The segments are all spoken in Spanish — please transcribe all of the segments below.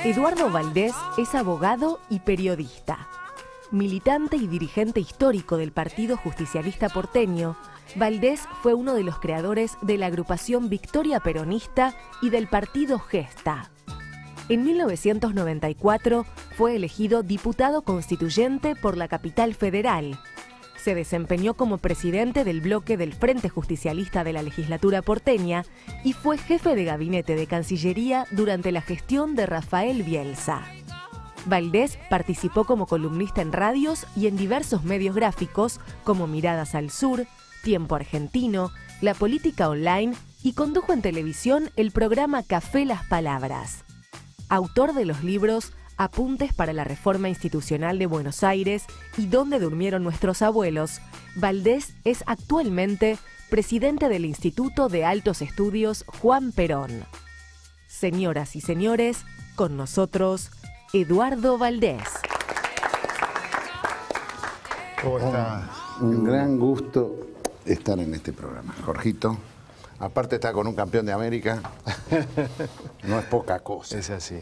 Eduardo Valdés es abogado y periodista. Militante y dirigente histórico del Partido Justicialista Porteño, Valdés fue uno de los creadores de la agrupación Victoria Peronista y del partido Gesta. En 1994 fue elegido diputado constituyente por la capital federal. Se desempeñó como presidente del bloque del Frente Justicialista de la legislatura porteña y fue jefe de gabinete de Cancillería durante la gestión de Rafael Bielsa. Valdés participó como columnista en radios y en diversos medios gráficos como Miradas al Sur, Tiempo Argentino, La Política Online y condujo en televisión el programa Café Las Palabras. Autor de los libros Apuntes para la Reforma Institucional de Buenos Aires y Dónde durmieron nuestros abuelos, Valdés es actualmente presidente del Instituto de Altos Estudios Juan Perón. Señoras y señores, con nosotros, Eduardo Valdés. ¿Cómo estás? Un gran gusto estar en este programa. Jorgito, aparte está con un campeón de América, no es poca cosa. Es así.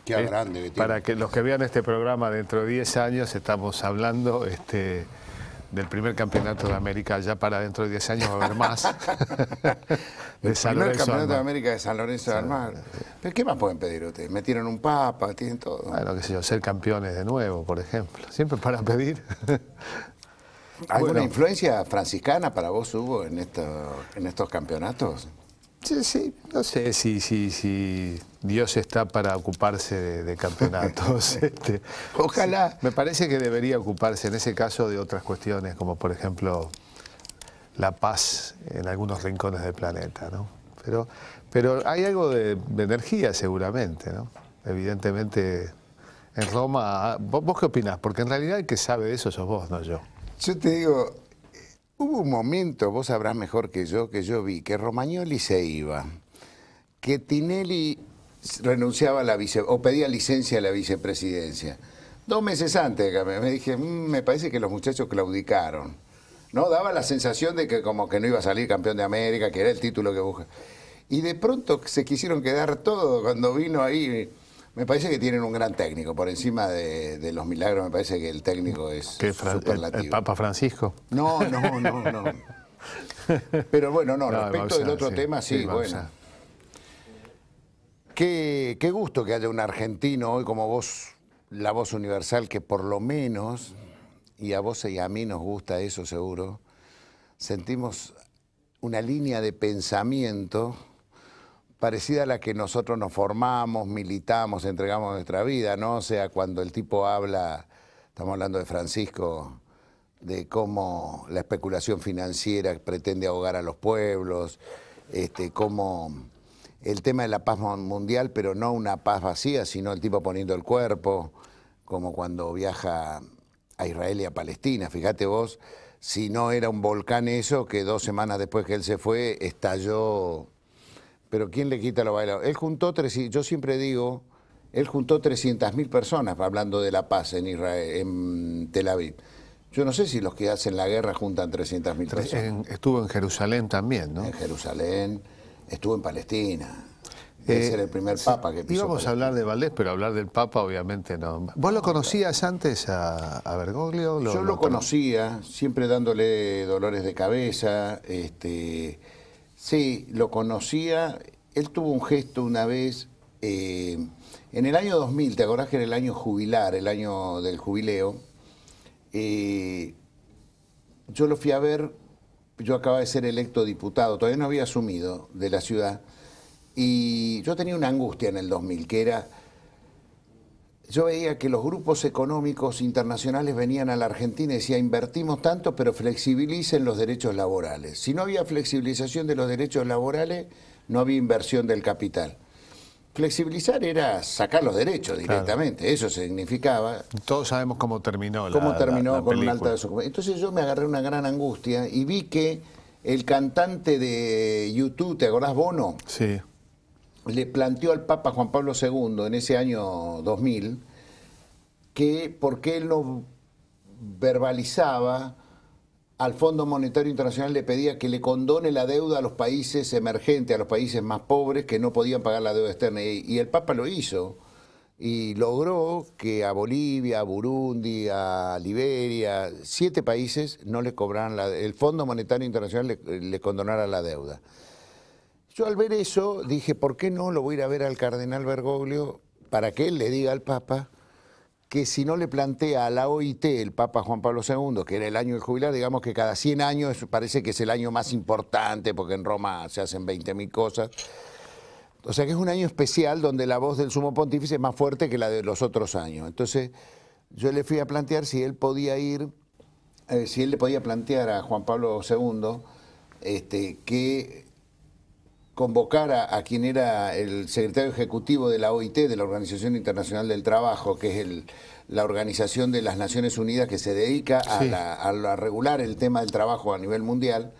Qué grande que tiene. Para que los que vean este programa dentro de 10 años, estamos hablando del primer campeonato de América. Ya para dentro de 10 años va a haber más. El primer campeonato de América de San Lorenzo de Almagro. ¿Pero qué más pueden pedir ustedes? Metieron un papa, tienen todo. Bueno, qué sé yo, ser campeones de nuevo, por ejemplo. Siempre para pedir. ¿Alguna influencia franciscana para vos hubo en estos campeonatos? Sí, no sé si Dios está para ocuparse de campeonatos. Ojalá. Me parece que debería ocuparse en ese caso de otras cuestiones, como por ejemplo la paz en algunos rincones del planeta, ¿no? Pero hay algo de energía seguramente, ¿no? Evidentemente en Roma. ¿Vos qué opinás? Porque en realidad el que sabe de eso sos vos, no yo. Yo te digo, hubo un momento, vos sabrás mejor que yo vi que Romagnoli se iba, que Tinelli renunciaba a o pedía licencia a la vicepresidencia. 2 meses antes me dije, me parece que los muchachos claudicaron. ¿No? Daba la sensación de que como que no iba a salir campeón de América, que era el título que busca. Y de pronto se quisieron quedar todo cuando vino ahí. Me parece que tienen un gran técnico. Por encima de los milagros, me parece que el técnico es superlativo. ¿El Papa Francisco? No. Pero bueno, respecto del otro sí, tema, sí, bueno. Qué gusto que haya un argentino hoy como vos, la voz universal, que por lo menos, y a vos y a mí nos gusta eso seguro, sentimos una línea de pensamiento parecida a la que nosotros nos formamos, militamos, entregamos nuestra vida, ¿no? O sea, cuando el tipo habla, estamos hablando de Francisco, de cómo la especulación financiera pretende ahogar a los pueblos, cómo el tema de la paz mundial, pero no una paz vacía, sino el tipo poniendo el cuerpo, como cuando viaja a Israel y a Palestina. Fíjate vos, si no era un volcán eso, que 2 semanas después que él se fue, estalló. Pero ¿quién le quita lo bailado? Él juntó, yo siempre digo, él juntó 300.000 personas hablando de la paz en Israel, en Tel Aviv. Yo no sé si los que hacen la guerra juntan 300.000 personas. Estuvo en Jerusalén también, ¿no? En Jerusalén, estuvo en Palestina. Debe ser el primer papa que pisó Íbamos a hablar de Valdés, pero hablar del Papa obviamente no. ¿Vos lo conocías antes a Bergoglio? Yo lo conocía, siempre dándole dolores de cabeza. Sí, lo conocía. Él tuvo un gesto una vez, en el año 2000, ¿te acordás que era el año jubilar, el año del jubileo? Yo lo fui a ver, yo acababa de ser electo diputado, todavía no había asumido de la ciudad, y yo tenía una angustia en el 2000, que era, yo veía que los grupos económicos internacionales venían a la Argentina y decían, invertimos tanto, pero flexibilicen los derechos laborales. Si no había flexibilización de los derechos laborales, no había inversión del capital. Flexibilizar era sacar los derechos directamente, claro. Eso significaba. Todos sabemos cómo terminó la con película. Un alta desocupación. Entonces yo me agarré una gran angustia y vi que el cantante de YouTube, ¿te acordás, Bono? Sí. Le planteó al Papa Juan Pablo II en ese año 2000 que por qué él no verbalizaba al Fondo Monetario Internacional, le pedía que le condone la deuda a los países emergentes, a los países más pobres que no podían pagar la deuda externa. Y el Papa lo hizo. y logró que a Bolivia, a Burundi, a Liberia, 7 países no le cobraran, el Fondo Monetario Internacional le condonara la deuda. Yo al ver eso dije, ¿por qué no lo voy a ir a ver al cardenal Bergoglio para que él le diga al Papa que si no le plantea a la OIT el Papa Juan Pablo II, que era el año del jubilar, digamos que cada 100 años parece que es el año más importante porque en Roma se hacen 20.000 cosas. O sea que es un año especial donde la voz del sumo pontífice es más fuerte que la de los otros años. Entonces yo le fui a plantear si él podía ir, si él le podía plantear a Juan Pablo II que convocara a quien era el secretario ejecutivo de la OIT, de la Organización Internacional del Trabajo, que es la organización de las Naciones Unidas que se dedica a regular el tema del trabajo a nivel mundial,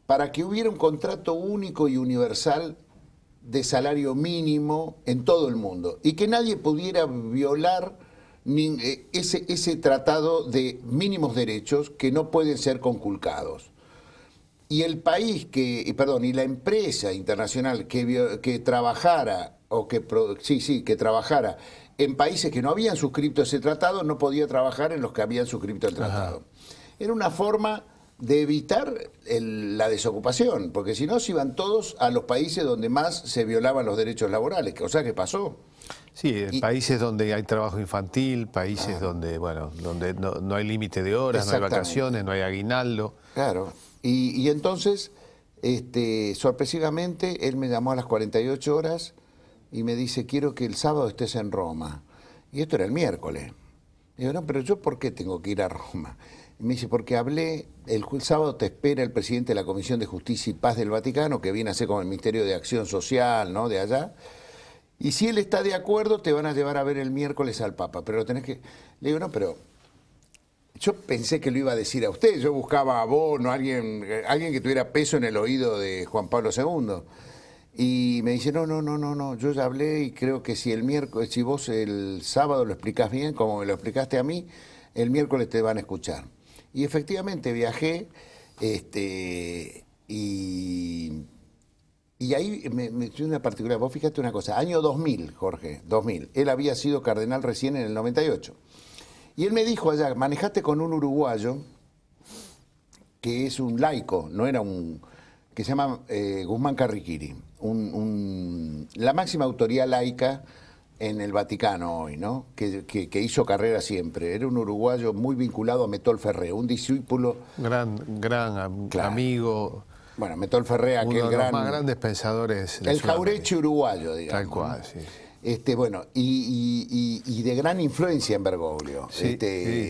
para que hubiera un contrato único y universal de salario mínimo en todo el mundo y que nadie pudiera violar ese tratado de mínimos derechos que no pueden ser conculcados. Y el país y la empresa internacional que trabajara que trabajara en países que no habían suscrito ese tratado no podía trabajar en los que habían suscrito el tratado. Era una forma de evitar la desocupación, porque si no se iban todos a los países donde más se violaban los derechos laborales, cosa que pasó. Sí, países donde hay trabajo infantil, países donde no hay límite de horas, no hay vacaciones, no hay aguinaldo. Claro. Y entonces, sorpresivamente, él me llamó a las 48 horas y me dice, quiero que el sábado estés en Roma. Y esto era el miércoles. Digo, no, pero yo ¿por qué tengo que ir a Roma? Y me dice, porque el sábado te espera el presidente de la Comisión de Justicia y Paz del Vaticano, que viene a ser como el Ministerio de Acción Social, ¿no?, de allá. Y si él está de acuerdo, te van a llevar a ver el miércoles al Papa. Pero lo tenés que... Le digo, no, pero... Yo pensé que lo iba a decir a usted, yo buscaba a vos, no alguien que tuviera peso en el oído de Juan Pablo II. Y me dice, no, yo ya hablé y creo que si vos el sábado lo explicás bien, como me lo explicaste a mí, el miércoles te van a escuchar. Y efectivamente viajé, y ahí me dio una particular. Vos fíjate una cosa, año 2000, Jorge, 2000. Él había sido cardenal recién en el 98. Y él me dijo allá, manejaste con un uruguayo que es un laico, no era que se llama Guzmán Carriquiri, la máxima autoridad laica en el Vaticano hoy, ¿no? Que hizo carrera siempre. Era un uruguayo muy vinculado a Metol Ferré, un discípulo... Gran amigo. Bueno, Metol Ferré, aquel uno de los más grandes pensadores. El jaureche uruguayo, digamos. Tal cual, sí. Y de gran influencia en Bergoglio. Sí,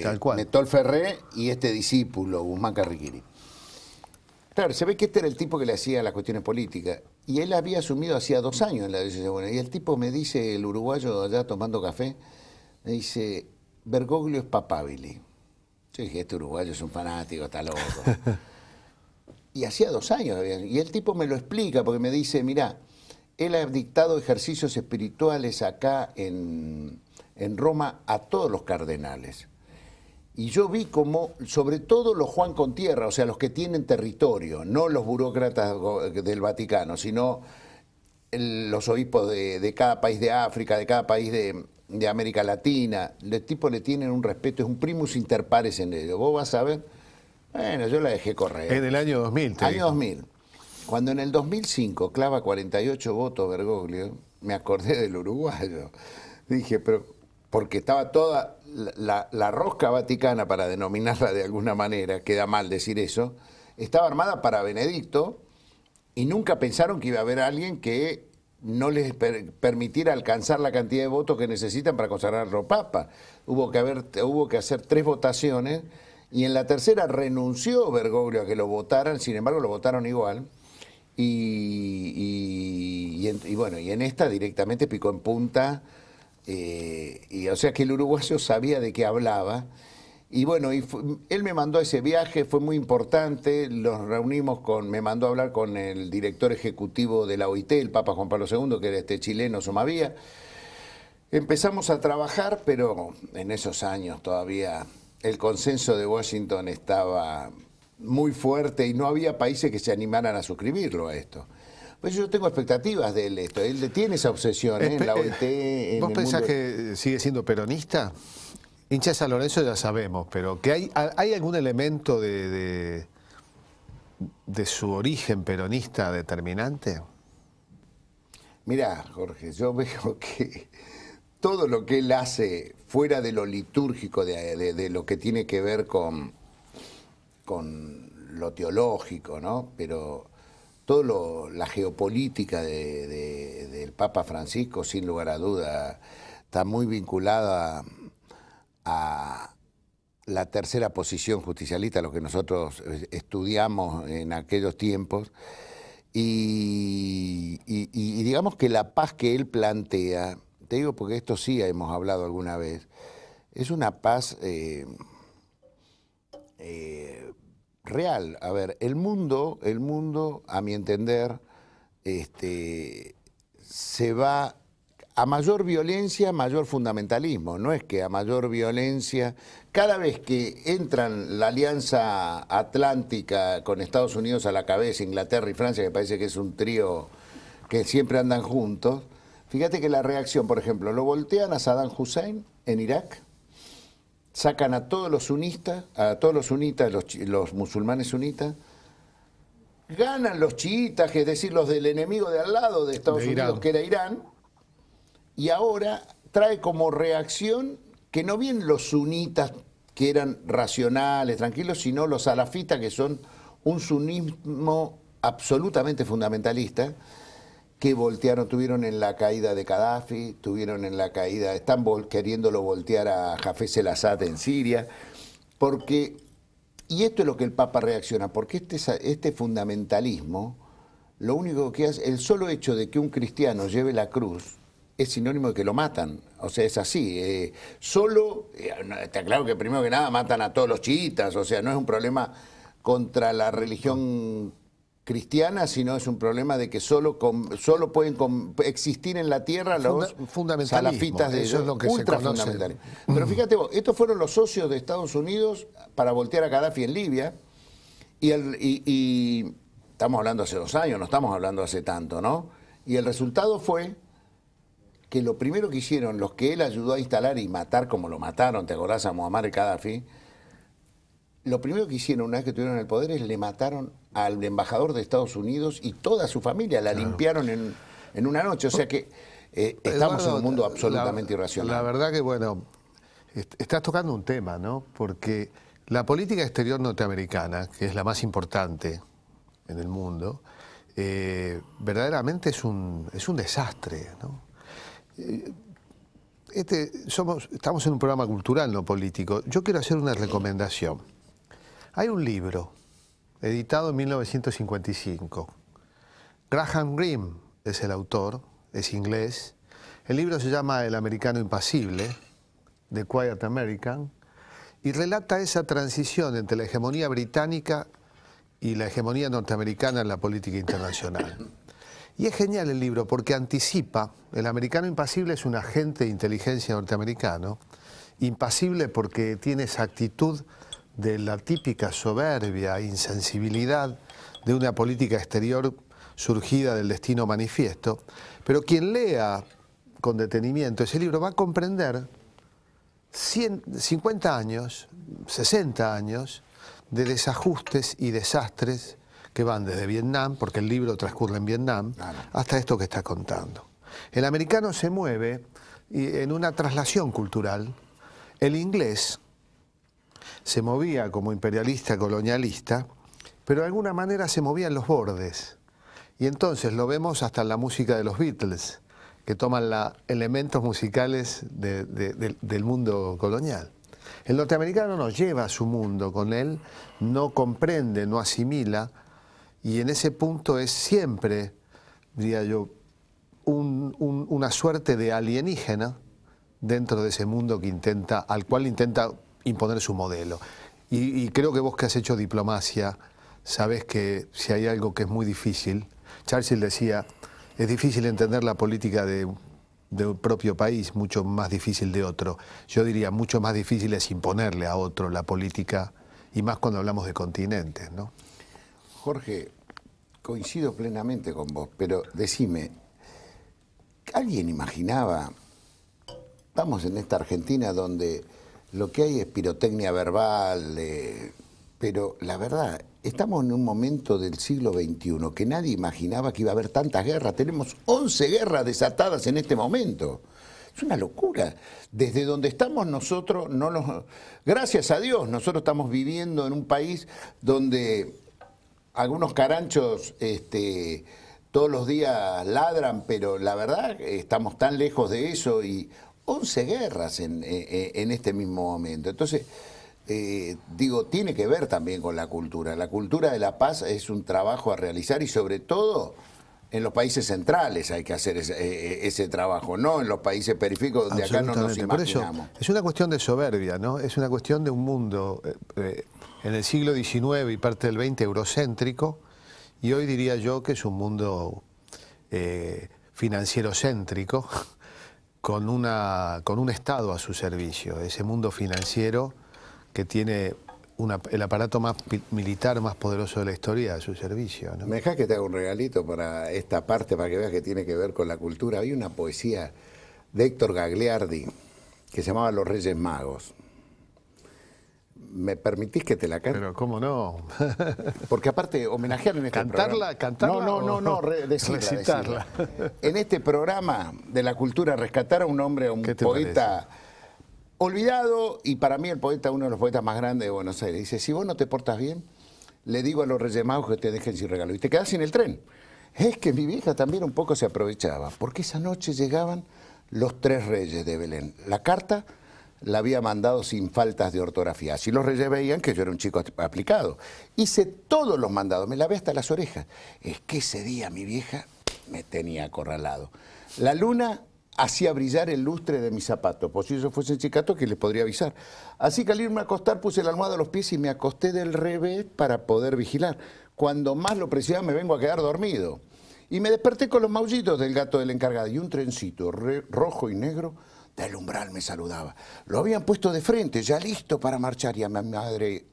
tal cual. Metol Ferré y este discípulo, Guzmán Carriquiri. Claro, se ve que este era el tipo que le hacía las cuestiones políticas. Y él había asumido hacía 2 años en la diócesis. Y el tipo me dice, el uruguayo allá tomando café, me dice, Bergoglio es papabili. Yo dije, este uruguayo es un fanático, está loco. Y hacía 2 años. Y el tipo me lo explica, porque me dice, mirá, él ha dictado ejercicios espirituales acá en Roma a todos los cardenales. Y yo vi como, sobre todo los Juan con tierra, o sea, los que tienen territorio, no los burócratas del Vaticano, sino los obispos de cada país de África, de cada país de América Latina. El tipo le tienen un respeto, es un primus inter pares en ello. Vos vas a ver, bueno, yo la dejé correr. En el año 2000. Año 2000. Cuando en el 2005 clava 48 votos Bergoglio, me acordé del uruguayo. Dije, pero porque estaba toda la rosca vaticana, para denominarla de alguna manera, queda mal decir eso, estaba armada para Benedicto y nunca pensaron que iba a haber alguien que no les permitiera alcanzar la cantidad de votos que necesitan para consagrarlo papa. Hubo que hacer 3 votaciones y en la tercera renunció Bergoglio a que lo votaran, sin embargo lo votaron igual. Y en esta directamente picó en punta, o sea que el uruguayo sabía de qué hablaba. Y bueno, él me mandó a ese viaje, fue muy importante, nos reunimos me mandó a hablar con el director ejecutivo de la OIT, el Papa Juan Pablo II, que era este chileno Somavía. Empezamos a trabajar, pero en esos años todavía el consenso de Washington estaba muy fuerte y no había países que se animaran a suscribirlo a esto. Pues yo tengo expectativas de él. Él tiene esa obsesión en la OIT. ¿Vos pensás que sigue siendo peronista? Hincha de San Lorenzo ya sabemos, pero que ¿hay algún elemento de su origen peronista determinante? Mirá, Jorge, yo veo que todo lo que él hace fuera de lo litúrgico, de lo que tiene que ver con lo teológico, ¿no? Pero la geopolítica del Papa Francisco, sin lugar a duda, está muy vinculada a la tercera posición justicialista, lo que nosotros estudiamos en aquellos tiempos, y digamos que la paz que él plantea, te digo porque esto sí hemos hablado alguna vez, es una paz real. A ver, el mundo, a mi entender, se va a mayor violencia, mayor fundamentalismo. No es que a mayor violencia, cada vez que entran la Alianza Atlántica con Estados Unidos a la cabeza, Inglaterra y Francia, que parece que es un trío que siempre andan juntos, fíjate que la reacción, por ejemplo, lo voltean a Saddam Hussein en Irak, sacan a todos los sunitas, los musulmanes sunitas, ganan los chiitas, es decir, los del enemigo de al lado de Estados Unidos, que era Irán, y ahora trae como reacción que no vienen los sunitas que eran racionales, tranquilos, sino los salafistas, que son un sunismo absolutamente fundamentalista, que tuvieron en la caída de Gaddafi, están queriéndolo voltear a Hafez el-Assad en Siria, y esto es lo que el Papa reacciona, porque este fundamentalismo, lo único que hace, el solo hecho de que un cristiano lleve la cruz, es sinónimo de que lo matan. O sea, es así. Está claro que primero que nada matan a todos los chiitas, o sea, no es un problema contra la religión cristiana, sino es un problema de que solo pueden existir en la tierra los salafistas de eso es lo que se conoce. Pero fíjate vos, estos fueron los socios de Estados Unidos para voltear a Gaddafi en Libia, y estamos hablando hace 2 años, no estamos hablando hace tanto, ¿no? Y el resultado fue que lo primero que hicieron los que él ayudó a instalar y matar como lo mataron, ¿te acordás? A Muammar el-Gaddafi, lo primero que hicieron una vez que tuvieron el poder es le mataron al embajador de Estados Unidos y toda su familia, la limpiaron en una noche. O sea que estamos en un mundo absolutamente irracional. La verdad que, bueno, estás tocando un tema, ¿no? Porque la política exterior norteamericana, que es la más importante en el mundo, verdaderamente es un desastre, ¿no? Estamos en un programa cultural, no político. Yo quiero hacer una recomendación. Hay un libro, editado en 1955. Graham Greene es el autor, es inglés. El libro se llama El americano impasible, The Quiet American, y relata esa transición entre la hegemonía británica y la hegemonía norteamericana en la política internacional. Y es genial el libro porque anticipa, el americano impasible es un agente de inteligencia norteamericano, impasible porque tiene esa actitud de la típica soberbia, insensibilidad de una política exterior surgida del destino manifiesto, pero quien lea con detenimiento ese libro va a comprender 50 años, 60 años de desajustes y desastres que van desde Vietnam, porque el libro transcurre en Vietnam, hasta esto que está contando. El americano se mueve en una traslación cultural. El inglés se movía como imperialista, colonialista, pero de alguna manera se movía en los bordes. Y entonces lo vemos hasta en la música de los Beatles, que toman elementos musicales del mundo colonial. El norteamericano no lleva a su mundo con él, no comprende, no asimila, y en ese punto es siempre, diría yo, una suerte de alienígena dentro de ese mundo al cual intenta imponer su modelo. Y creo que vos, que has hecho diplomacia, sabés que si hay algo que es muy difícil, Churchill decía, es difícil entender la política de un propio país, mucho más difícil de otro. Yo diría, mucho más difícil es imponerle a otro la política, y más cuando hablamos de continentes, ¿no? Jorge, coincido plenamente con vos, pero decime, ¿alguien imaginaba? Estamos en esta Argentina donde lo que hay es pirotecnia verbal, pero la verdad, estamos en un momento del siglo XXI que nadie imaginaba que iba a haber tantas guerras. Tenemos 11 guerras desatadas en este momento. Es una locura. Desde donde estamos nosotros, gracias a Dios, nosotros estamos viviendo en un país donde algunos caranchos todos los días ladran, pero la verdad estamos tan lejos de eso y 11 guerras en este mismo momento. Entonces, digo, tiene que ver también con la cultura. La cultura de la paz es un trabajo a realizar y sobre todo en los países centrales hay que hacer ese trabajo, no en los países periféricos donde acá no nos imaginamos. Por eso, es una cuestión de soberbia, ¿no? Es una cuestión de un mundo en el siglo XIX y parte del XX eurocéntrico, y hoy diría yo que es un mundo financiero céntrico, con un Estado a su servicio, ese mundo financiero que tiene el aparato militar más poderoso de la historia a su servicio, ¿no? ¿Me dejás que te haga un regalito para esta parte, para que veas que tiene que ver con la cultura? Hay una poesía de Héctor Gagliardi que se llamaba Los Reyes Magos. ¿Me permitís que te la cante? Pero cómo no. Porque aparte, homenajear en este programa... ¿Cantarla? No, recitarla. En este programa de la cultura, rescatar a un hombre, a un poeta olvidado, y para mí el poeta, uno de los poetas más grandes de Buenos Aires. Dice, si vos no te portas bien, le digo a los Reyes Magos que te dejen sin regalo. Y te quedás sin el tren. Es que mi vieja también un poco se aprovechaba, porque esa noche llegaban los 3 reyes de Belén. La carta la había mandado sin faltas de ortografía. Así los reyes veían que yo era un chico aplicado. Hice todos los mandados, me lavé hasta las orejas. Es que ese día mi vieja me tenía acorralado. La luna hacía brillar el lustre de mis zapatos, por si yo fuese chicato que les podría avisar. Así que al irme a acostar puse la almohada a los pies y me acosté del revés para poder vigilar. Cuando más lo precisaba me vengo a quedar dormido. Y me desperté con los maullitos del gato del encargado y un trencito rojo y negro del umbral me saludaba. Lo habían puesto de frente, ya listo para marchar, y a mi madre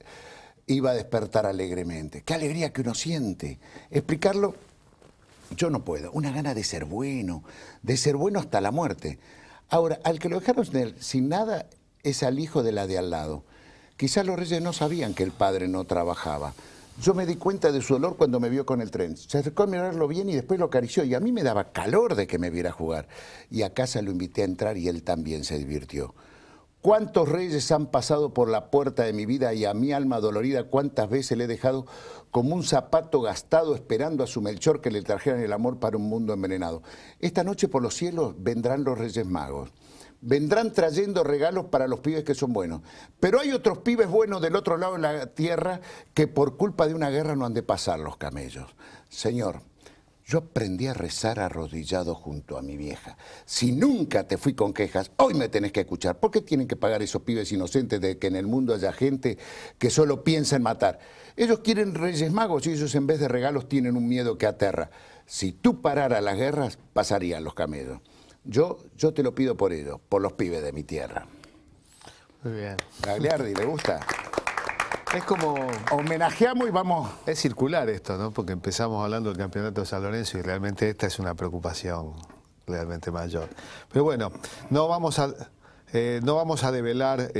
iba a despertar alegremente. Qué alegría que uno siente. Explicarlo, yo no puedo. Una gana de ser bueno hasta la muerte. Ahora, al que lo dejaron sin nada es al hijo de la de al lado. Quizás los reyes no sabían que el padre no trabajaba. Yo me di cuenta de su olor cuando me vio con el tren. Se acercó a mirarlo bien y después lo acarició. Y a mí me daba calor de que me viera jugar. Y a casa lo invité a entrar y él también se divirtió. ¿Cuántos reyes han pasado por la puerta de mi vida y a mi alma dolorida cuántas veces le he dejado como un zapato gastado esperando a su Melchor que le trajeran el amor para un mundo envenenado? Esta noche por los cielos vendrán los Reyes Magos. Vendrán trayendo regalos para los pibes que son buenos. Pero hay otros pibes buenos del otro lado de la tierra que por culpa de una guerra no han de pasar los camellos. Señor, yo aprendí a rezar arrodillado junto a mi vieja. Si nunca te fui con quejas, hoy me tenés que escuchar. ¿Por qué tienen que pagar esos pibes inocentes de que en el mundo haya gente que solo piensa en matar? Ellos quieren Reyes Magos y ellos en vez de regalos tienen un miedo que aterra. Si tú pararas las guerras, pasarían los camellos. Yo te lo pido por ellos, por los pibes de mi tierra. Muy bien. Gagliardi, ¿le gusta? Es como... Homenajeamos y vamos... Es circular esto, ¿no? Porque empezamos hablando del campeonato de San Lorenzo y realmente esta es una preocupación realmente mayor. Pero bueno, no vamos a develar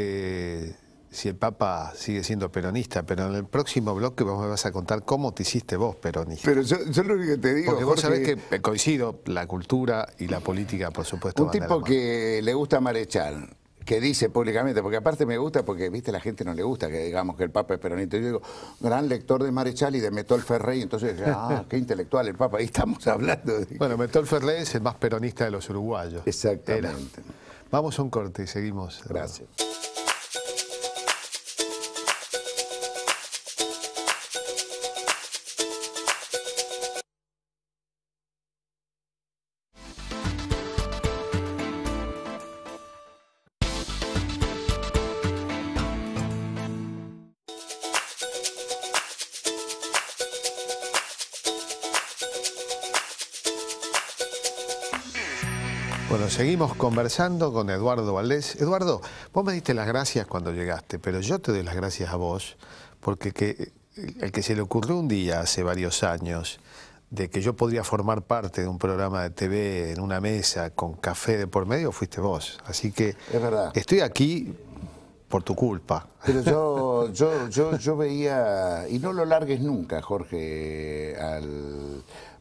si el Papa sigue siendo peronista, pero en el próximo bloque me vas a contar cómo te hiciste vos peronista. Pero yo lo único que te digo... Porque vos sabés que coincido, la cultura y la política, por supuesto, un tipo que le gusta Marechal, que dice públicamente, porque aparte me gusta, porque viste la gente no le gusta que digamos que el Papa es peronista. Yo digo, gran lector de Marechal y de Metol Ferrey, entonces, qué intelectual el Papa, ahí estamos hablando. Bueno, Metol Ferrey es el más peronista de los uruguayos. Exactamente. Vamos a un corte y seguimos. Gracias. Bueno, seguimos conversando con Eduardo Valdés. Eduardo, vos me diste las gracias cuando llegaste, pero yo te doy las gracias a vos, porque el que se le ocurrió un día, hace varios años, de que yo podría formar parte de un programa de TV en una mesa con café de por medio, fuiste vos. Así que Es verdad. estoy aquí por tu culpa. Pero yo veía, y no lo largues nunca, Jorge,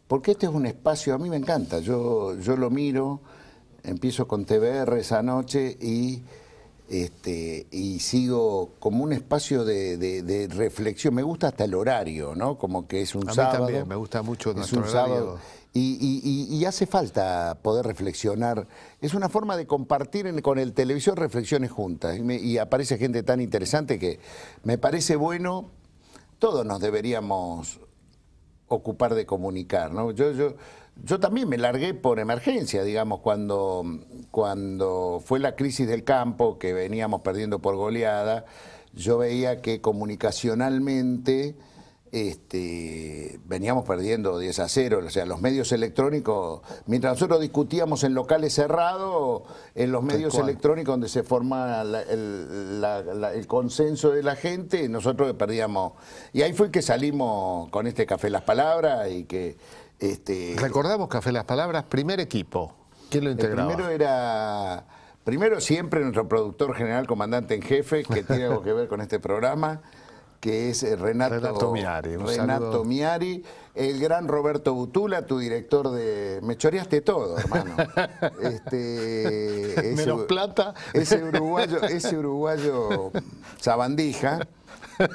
porque este es un espacio, a mí me encanta, yo lo miro, empiezo con TVR esa noche y sigo como un espacio de reflexión. Me gusta hasta el horario, ¿no? Como que es un sábado. A mí también, me gusta mucho nuestro un sábado. horario. Y hace falta poder reflexionar. Es una forma de compartir con el televisor reflexiones juntas. Y aparece gente tan interesante que me parece bueno. Todos nos deberíamos ocupar de comunicar, ¿no? Yo también me largué por emergencia, digamos, cuando fue la crisis del campo, que veníamos perdiendo por goleada, yo veía que comunicacionalmente veníamos perdiendo 10-0, o sea, los medios electrónicos, mientras nosotros discutíamos en locales cerrados, en los medios electrónicos donde se formaba el consenso de la gente, nosotros perdíamos. Y ahí fue que salimos con este Café Las Palabras y que... Recordamos Café Las Palabras, primer equipo. ¿Quién lo integraba? Primero siempre nuestro productor general, comandante en jefe, que tiene algo que ver con este programa, que es Renato Miari. Renato Miari, el gran Roberto Butula, tu director de... Me choreaste todo, hermano. Menos plata. Ese uruguayo sabandija,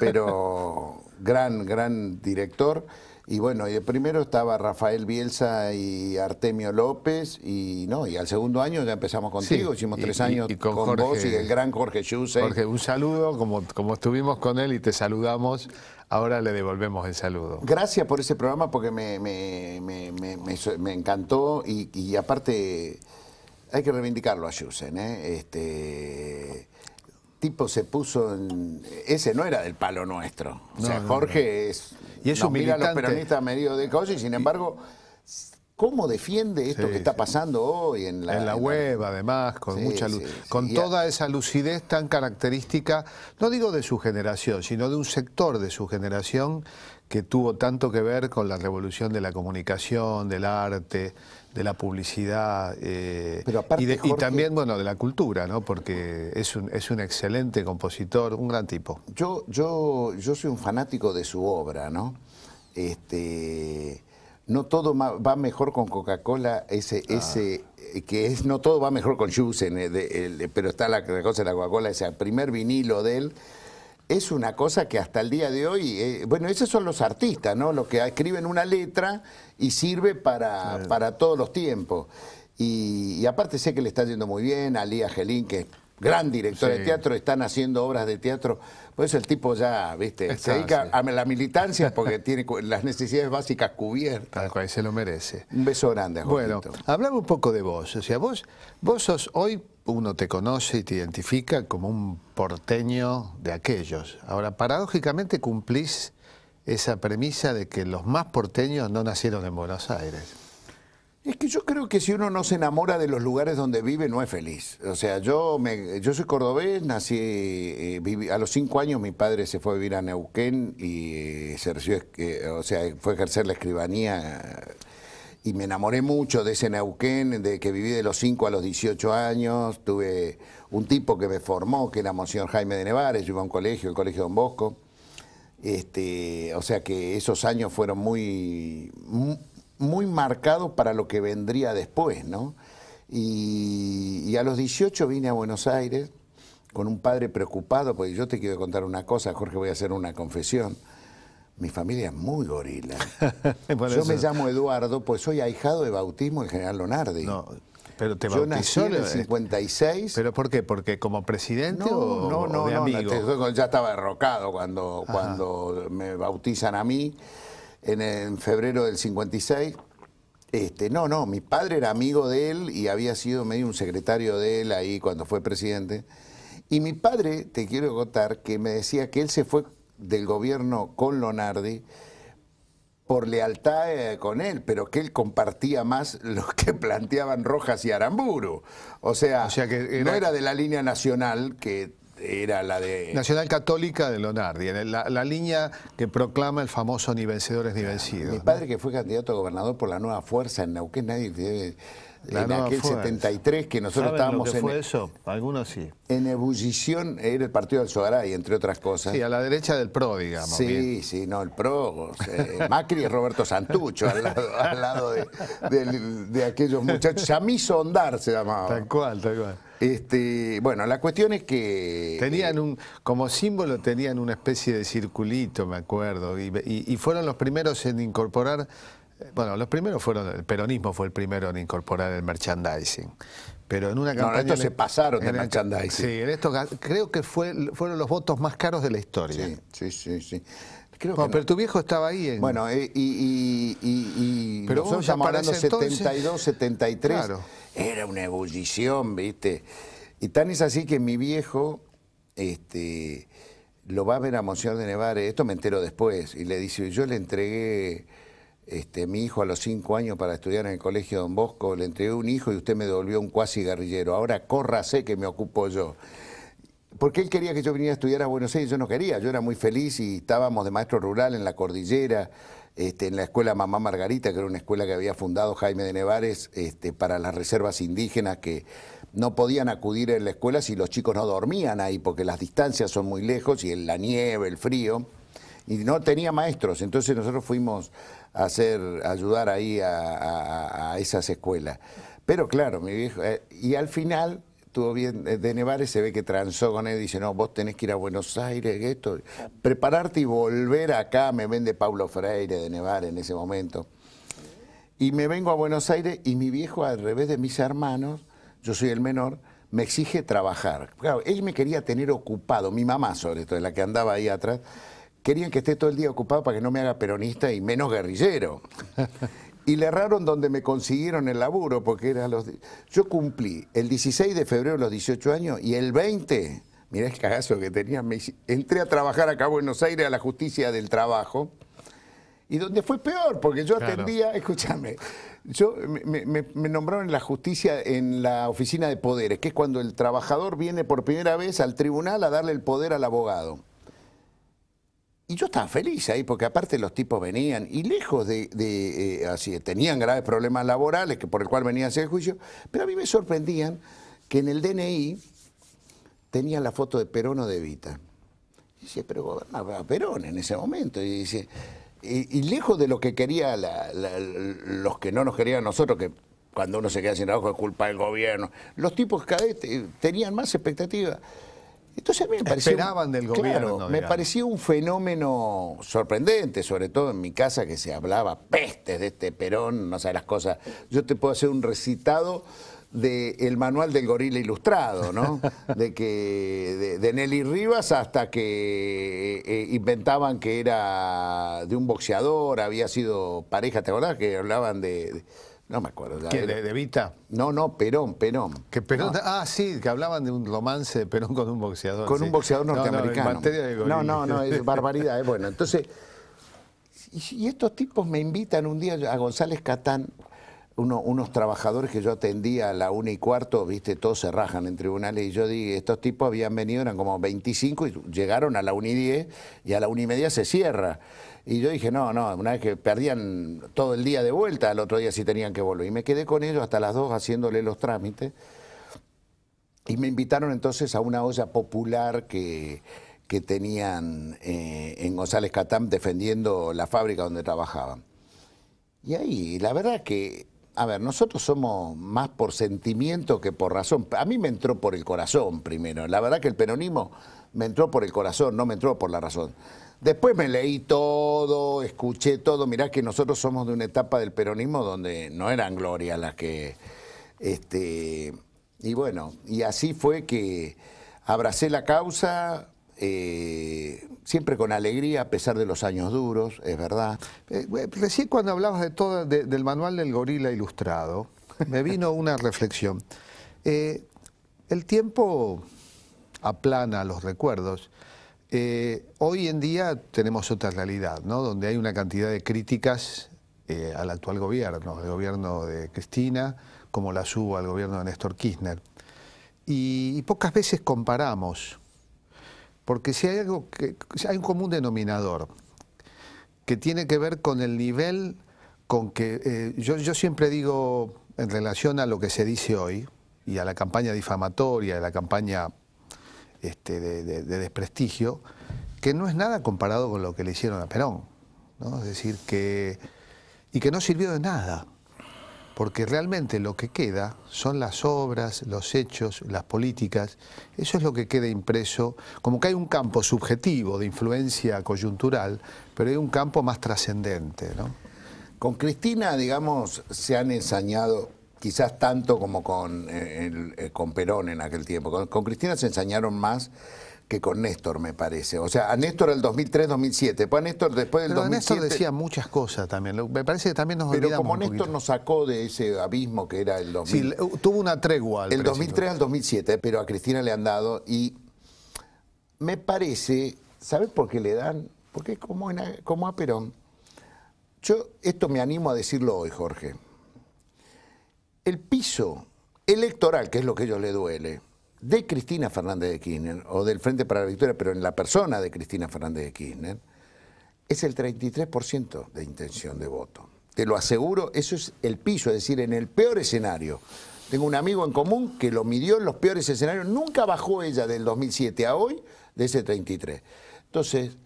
pero gran director. Y bueno, y de primero estaba Rafael Bielsa y Artemio López, y al segundo año ya empezamos contigo, hicimos 3 años con Jorge, vos y el gran Jorge Schusey. Jorge, un saludo, como estuvimos con él y te saludamos, ahora le devolvemos el saludo. Gracias por ese programa porque me encantó y aparte hay que reivindicarlo a Schusey, tipo se puso ese no era del palo nuestro. O sea, Jorge es... Y es un militante. Mira a los peronistas medio de cosas y sin embargo, ¿cómo defiende esto que está pasando hoy en la web, además, con mucha luz, con toda esa lucidez tan característica, no digo de su generación, sino de un sector de su generación que tuvo tanto que ver con la revolución de la comunicación, del arte, de la publicidad Pero aparte, Jorge, y también, bueno, de la cultura, ¿no? Porque es un excelente compositor, un gran tipo. Yo soy un fanático de su obra, ¿no? No todo va mejor con Coca-Cola, no todo va mejor con Schusey, pero está la cosa de la Coca-Cola, ese primer vinilo de él. Es una cosa que hasta el día de hoy, bueno, esos son los artistas, ¿no? Los que escriben una letra y sirve para todos los tiempos. Y aparte sé que le está yendo muy bien, a Lía Gelín, que es gran director de teatro, están haciendo obras de teatro. Por eso el tipo ya, ¿viste? Se dedica a la militancia porque tiene las necesidades básicas cubiertas. Tal cual, se lo merece. Un beso grande, Jorgito. Bueno, hablame un poco de vos. O sea, vos sos hoy, uno te conoce y te identifica como un porteño de aquellos. Ahora, paradójicamente cumplís esa premisa de que los más porteños no nacieron en Buenos Aires. Es que yo creo que si uno no se enamora de los lugares donde vive, no es feliz. O sea, yo soy cordobés, nací, a los 5 años mi padre se fue a vivir a Neuquén y se recibió, fue a ejercer la escribanía y me enamoré mucho de ese Neuquén, de que viví de los 5 a los 18 años. Tuve un tipo que me formó, que era Monseñor Jaime de Nevares, yo iba a un colegio, el Colegio Don Bosco. O sea que esos años fueron muy marcados para lo que vendría después, ¿no? Y a los 18 vine a Buenos Aires con un padre preocupado, porque yo te quiero contar una cosa, Jorge, voy a hacer una confesión. Mi familia es muy gorila. Yo me llamo Eduardo, pues soy ahijado de bautismo del general Lonardi. No, pero te yo bautizó nací en el 56. ¿Pero por qué? ¿Porque como presidente o de amigo? Ya estaba derrocado cuando me bautizan a mí. En febrero del 56, mi padre era amigo de él y había sido medio un secretario de él ahí cuando fue presidente. Y mi padre, te quiero contar, que me decía que él se fue del gobierno con Lonardi por lealtad con él, pero que él compartía más lo que planteaban Rojas y Aramburu. O sea que no era de la línea nacional, que era la de... Nacional Católica de Leonardi, la línea que proclama el famoso ni vencedores ni vencidos. Mi padre, que fue candidato a gobernador por la Nueva Fuerza en Neuquén, nadie debe... En aquel 73 que nosotros estábamos lo que fue eso? Algunos sí. En ebullición, era el partido del Sogaray, entre otras cosas. Sí, a la derecha del PRO, digamos. Sí, bien. sí, no, el PRO. Macri es Roberto Santucho, al lado de aquellos muchachos. Yamiso Ondar se llamaba. Tal cual, tal cual. Bueno, la cuestión es que... Tenían como símbolo tenían una especie de circulito, me acuerdo, y fueron los primeros en incorporar... Bueno, los primeros fueron, el peronismo fue el primero en incorporar el merchandising, pero en una campaña... No, estos se pasaron de merchandising. Sí, en esto creo que fueron los votos más caros de la historia. Sí. Pero tu viejo estaba ahí. Bueno, pero nosotros estamos hablando 72, 73, claro. Era una ebullición, ¿viste? Y tan es así que mi viejo lo va a ver a Monseñor de Nevares, esto me entero después, y le dice, yo le entregué... mi hijo a los 5 años para estudiar en el colegio Don Bosco, le entregué un hijo y usted me devolvió un cuasi guerrillero. Ahora córrase que me ocupo yo. Porque él quería que yo viniera a estudiar a Buenos Aires, yo no quería. Yo era muy feliz y estábamos de maestro rural en la cordillera, en la escuela Mamá Margarita, que era una escuela que había fundado Jaime de Nevares para las reservas indígenas que no podían acudir en la escuela si los chicos no dormían ahí, porque las distancias son muy lejos y la nieve, el frío. Y no tenía maestros, entonces nosotros fuimos a ayudar ahí a esas escuelas. Pero claro, mi viejo, y al final, estuvo bien, de Nevares se ve que transó con él y dice, no, vos tenés que ir a Buenos Aires, prepararte y volver acá, me vende Paulo Freire de Nevares en ese momento. Y me vengo a Buenos Aires y mi viejo, al revés de mis hermanos, yo soy el menor, me exige trabajar. Claro, él me quería tener ocupado, mi mamá sobre todo, la que andaba ahí atrás, querían que esté todo el día ocupado para que no me haga peronista y menos guerrillero. Y le erraron donde me consiguieron el laburo, porque era yo cumplí el 16 de febrero los 18 años y el 20, mirá el cagazo que tenía, entré a trabajar acá a Buenos Aires a la Justicia del Trabajo, y donde fue peor, porque yo atendía, escúchame, me nombraron en la justicia, en la oficina de poderes, que es cuando el trabajador viene por primera vez al tribunal a darle el poder al abogado. Y yo estaba feliz ahí, porque aparte los tipos venían, y lejos así, tenían graves problemas laborales, por el cual venían a hacer el juicio, pero a mí me sorprendían que en el DNI tenían la foto de Perón o de Evita. Y dice, pero gobernaba Perón en ese momento. Y dice, y lejos de lo que quería los que no nos querían a nosotros, que cuando uno se queda sin trabajo es culpa del gobierno, los tipos cada vez tenían más expectativas. Entonces a mí me pareció, esperaban del gobierno. Claro, me pareció un fenómeno sorprendente, sobre todo en mi casa, que se hablaba pestes de este Perón, no sé las cosas. Yo te puedo hacer un recitado del manual del gorila ilustrado, ¿no? De Nelly Rivas hasta que inventaban que era de un boxeador, había sido pareja, ¿te acordás? Que hablaban no me acuerdo. ¿Qué, de Evita? No, Perón. Que Perón, no. Sí, que hablaban de un romance de Perón con un boxeador. Con un boxeador norteamericano. En materia de gorila. No, es barbaridad. Bueno, entonces, y estos tipos me invitan un día a González Catán, unos trabajadores que yo atendía a la 1:15, viste, todos se rajan en tribunales, y yo dije, estos tipos habían venido, eran como 25, y llegaron a la 1:10, y a la 1:30 se cierra. Y yo dije, no, una vez que perdían todo el día de vuelta, al otro día sí tenían que volver. Y me quedé con ellos hasta las 2 haciéndole los trámites. Y me invitaron entonces a una olla popular que tenían en González Catán defendiendo la fábrica donde trabajaban. Y ahí, la verdad que, a ver, nosotros somos más por sentimiento que por razón. A mí me entró por el corazón primero. La verdad que el peronismo me entró por el corazón, no me entró por la razón. Después me leí todo, escuché todo. Mirá que nosotros somos de una etapa del peronismo donde no eran glorias las que... y bueno, y así fue que abracé la causa, siempre con alegría, a pesar de los años duros, es verdad. Recién cuando hablabas del manual del gorila ilustrado, me vino una reflexión. El tiempo aplana los recuerdos. Hoy en día tenemos otra realidad, ¿no? Donde hay una cantidad de críticas al actual gobierno, al gobierno de Cristina, como las hubo al gobierno de Néstor Kirchner. Y pocas veces comparamos Porque si hay algo si hay un común denominador que tiene que ver con el nivel con que yo siempre digo en relación a lo que se dice hoy y a la campaña difamatoria, a la campaña de desprestigio, que no es nada comparado con lo que le hicieron a Perón, ¿no? Es decir, y que no sirvió de nada. Porque realmente lo que queda son las obras, los hechos, las políticas. Eso es lo que queda impreso, como que hay un campo subjetivo de influencia coyuntural, pero hay un campo más trascendente, ¿no? Con Cristina, digamos, se han ensañado, quizás tanto como con Perón en aquel tiempo. Con Cristina se ensañaron más que con Néstor, me parece. O sea, a Néstor el 2003-2007. Después a Néstor, después del 2007... Néstor decía muchas cosas también. Me parece que también nos olvidamos. Pero como Néstor nos sacó de ese abismo que era el 2000... Sí, tuvo una tregua al El principio. 2003 al 2007, pero a Cristina le han dado y me parece, ¿sabes por qué le dan? Porque como a Perón. Yo esto me animo a decirlo hoy, Jorge. El piso electoral, que es lo que a ellos les duele, de Cristina Fernández de Kirchner, o del Frente para la Victoria, pero en la persona de Cristina Fernández de Kirchner, es el 33% de intención de voto. Te lo aseguro, eso es el piso, es decir, en el peor escenario. Tengo un amigo en común que lo midió en los peores escenarios, nunca bajó ella del 2007 a hoy de ese 33. Entonces,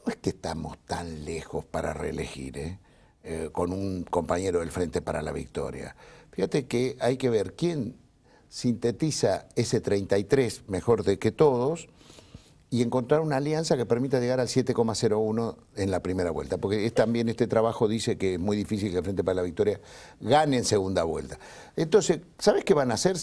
no es que estamos tan lejos para reelegir, con un compañero del Frente para la Victoria. Fíjate que hay que ver quién sintetiza ese 33 mejor de que todos y encontrar una alianza que permita llegar al 7,01 en la primera vuelta, porque también este trabajo dice que es muy difícil que el Frente para la Victoria gane en segunda vuelta. Entonces, ¿sabes qué van a hacer?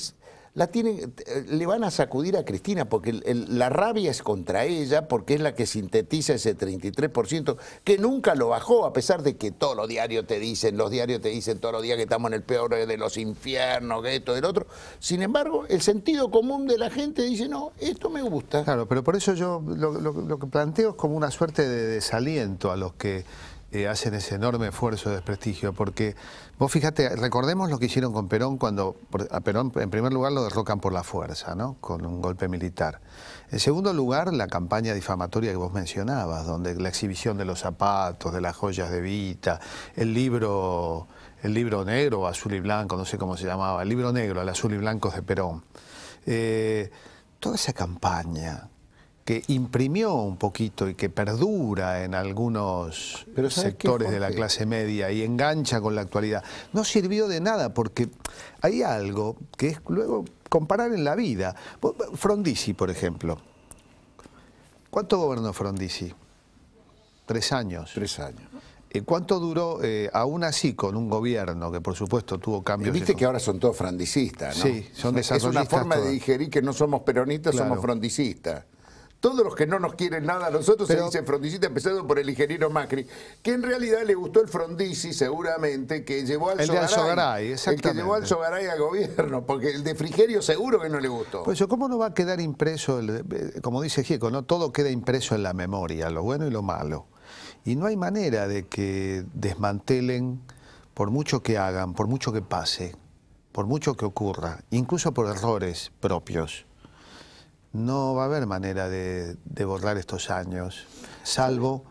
Le van a sacudir a Cristina, porque la rabia es contra ella, porque es la que sintetiza ese 33%, que nunca lo bajó, a pesar de que todos los diarios te dicen todos los días que estamos en el peor de los infiernos, que esto, del otro. Sin embargo, el sentido común de la gente dice, no, esto me gusta. Claro, pero por eso yo lo que planteo es como una suerte de desaliento a los que hacen ese enorme esfuerzo de desprestigio, porque vos fíjate, recordemos lo que hicieron con Perón cuando a Perón en primer lugar lo derrocan por la fuerza, ¿no? Con un golpe militar. En segundo lugar, la campaña difamatoria que vos mencionabas, donde la exhibición de los zapatos, de las joyas de Vita, el libro negro, azul y blanco, no sé cómo se llamaba, el libro negro, el azul y blanco de Perón. Toda esa campaña que imprimió un poquito y que perdura en algunos sectores de la clase media y engancha con la actualidad, no sirvió de nada, porque hay algo que es luego comparar en la vida. Frondizi, por ejemplo. ¿Cuánto gobernó Frondizi? 3 años. 3 años. ¿Cuánto duró, aún así, con un gobierno que por supuesto tuvo cambios? Viste que ahora son todos frondicistas, ¿no? Sí, son desarrollistas. Es una forma todos. de digerir que no somos peronistas, Claro. somos frondicistas. Todos los que no nos quieren nada a nosotros se dicen frondicistas, empezando por el ingeniero Macri, que en realidad le gustó el Frondizi seguramente, que llevó al Sogaray, el que llevó al Sogaray al gobierno, porque el de Frigerio seguro que no le gustó. Pues eso, ¿cómo no va a quedar impreso, como dice Gieco, ¿no? Todo queda impreso en la memoria, lo bueno y lo malo. Y no hay manera de que desmantelen, por mucho que hagan, por mucho que pase, por mucho que ocurra, incluso por errores propios. No va a haber manera de borrar estos años, salvo,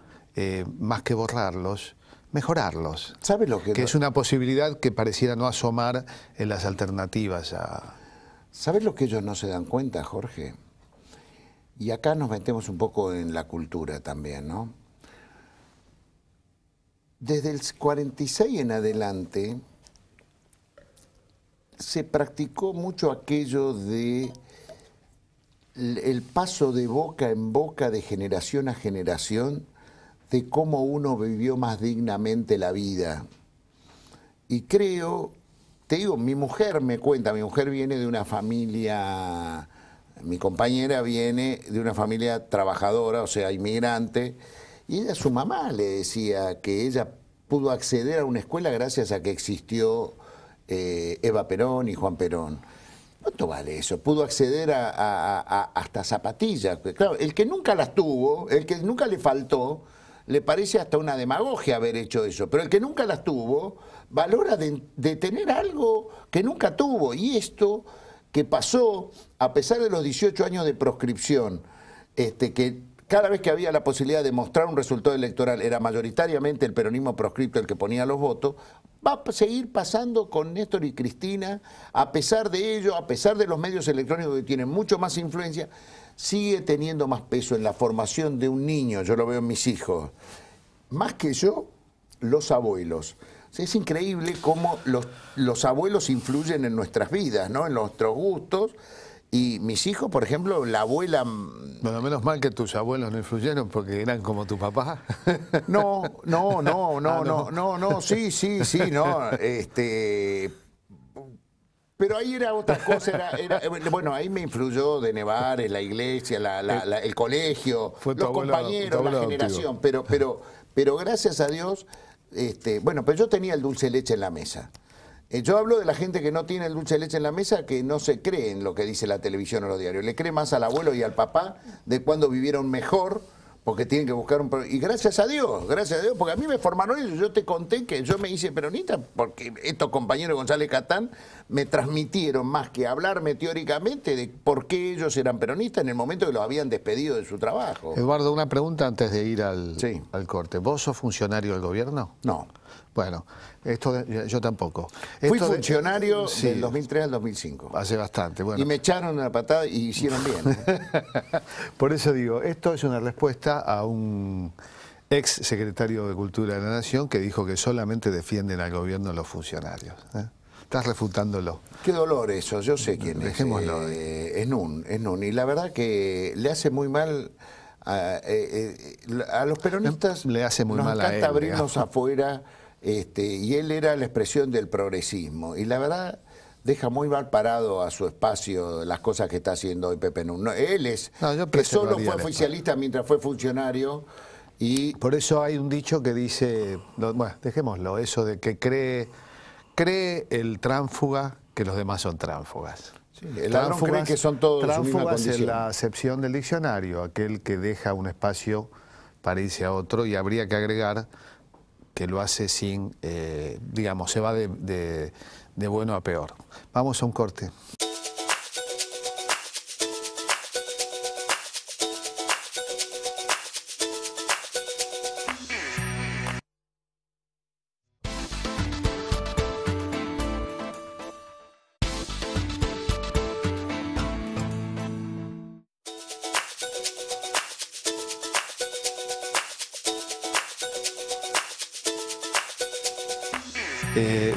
más que borrarlos, mejorarlos. ¿Sabes lo que es una posibilidad que pareciera no asomar en las alternativas a... ¿Sabes lo que ellos no se dan cuenta, Jorge? Y acá nos metemos un poco en la cultura también, ¿no? Desde el 46 en adelante se practicó mucho aquello de el paso de boca en boca, de generación a generación, de cómo uno vivió más dignamente la vida. Y creo, te digo, mi mujer me cuenta, mi mujer viene de una familia, mi compañera viene de una familia trabajadora, o sea, inmigrante, y ella, su mamá le decía que ella pudo acceder a una escuela gracias a que existió Eva Perón y Juan Perón. ¿Cuánto vale eso? Pudo acceder hasta zapatillas. Claro, el que nunca las tuvo, el que nunca le faltó, le parece hasta una demagogia haber hecho eso. Pero el que nunca las tuvo, valora de tener algo que nunca tuvo. Y esto que pasó, a pesar de los 18 años de proscripción, que cada vez que había la posibilidad de mostrar un resultado electoral, era mayoritariamente el peronismo proscripto el que ponía los votos, va a seguir pasando con Néstor y Cristina, a pesar de ello, a pesar de los medios electrónicos que tienen mucho más influencia, sigue teniendo más peso en la formación de un niño, yo lo veo en mis hijos, más que yo, los abuelos. O sea, es increíble cómo los abuelos influyen en nuestras vidas, ¿no? En nuestros gustos. Y mis hijos, por ejemplo, la abuela... Bueno, menos mal que tus abuelos no influyeron porque eran como tu papá. No, sí, no. Pero ahí era otra cosa, bueno, ahí me influyó de Nevares, la iglesia, el colegio, los compañeros, la generación. Pero gracias a Dios, bueno, pero yo tenía el dulce de leche en la mesa. Yo hablo de la gente que no tiene el dulce de leche en la mesa, que no se cree en lo que dice la televisión o los diarios. Le cree más al abuelo y al papá de cuando vivieron mejor, porque tienen que buscar un... Y gracias a Dios, porque a mí me formaron ellos. Yo te conté que yo me hice peronista porque estos compañeros González Catán me transmitieron más que hablarme teóricamente de por qué ellos eran peronistas en el momento que los habían despedido de su trabajo. Eduardo, una pregunta antes de ir al corte. ¿Vos sos funcionario del gobierno? No. Bueno, yo tampoco. Fui funcionario del 2003 al 2005. Hace bastante, bueno. Y me echaron una patada y hicieron bien. Por eso digo, esto es una respuesta a un ex secretario de Cultura de la Nación que dijo que solamente defienden al gobierno los funcionarios. Estás refutándolo. Qué dolor eso, yo sé quién es. Dejémoslo. Es Nun. Y la verdad que le hace muy mal a los peronistas. Le hace muy mal a él. Nos encanta abrirnos afuera. Y él era la expresión del progresismo. Y la verdad, deja muy mal parado a su espacio las cosas que está haciendo hoy Pepe Nun. Él es que solo fue oficialista mientras fue funcionario. Y por eso hay un dicho que dice, bueno, dejémoslo, eso de que cree el tránsfuga que los demás son tránsfugas. Sí, el ladrón cree que son todos tránsfugas en la acepción del diccionario, aquel que deja un espacio para irse a otro, y habría que agregar que lo hace sin, digamos, se va de bueno a peor. Vamos a un corte.